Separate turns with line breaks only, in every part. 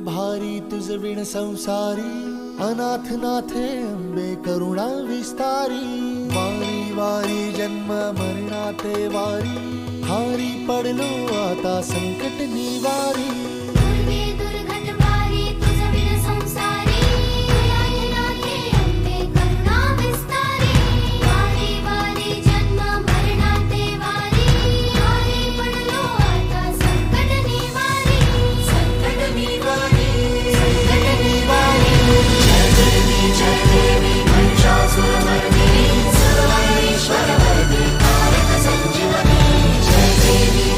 भारी तुझ विण संसारी, अनाथ नाथे अंबे करुणा विस्तारी। वारी वारी जन्म मरणाते वारी, हारी पडलो आता संकट निवारी।
दुर्गे दुर्गत वारी तुझ विण संसारी, अनाथ नाथे अंबे करुणा विस्तारी। वारी वारी जन्म मरणाते वारी, हारी पडलो आता संकट निवारी। संकट निवारी, संकट निवारी। जय देवी महिषासुरमर्दिनी, सर्वैश्वर्यवरदे कारक संजीवनी।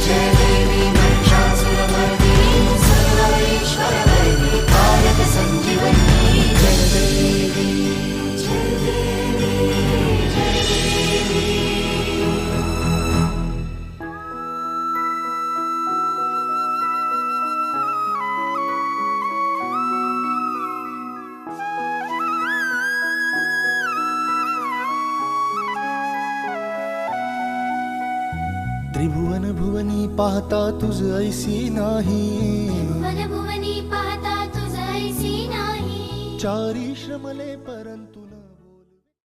जय देवी महिषासुरमर्दिनी, सर्वैश्वर्यवरदे कारक संजीवनी। जय देवी, जय देवी, जय देवी।
त्रिभुवन भुवनी पाहता तुझ ऐसी नाही,
भुवन भुवनी पाहता तुझ ऐसी नाही।
चारी श्रमले पर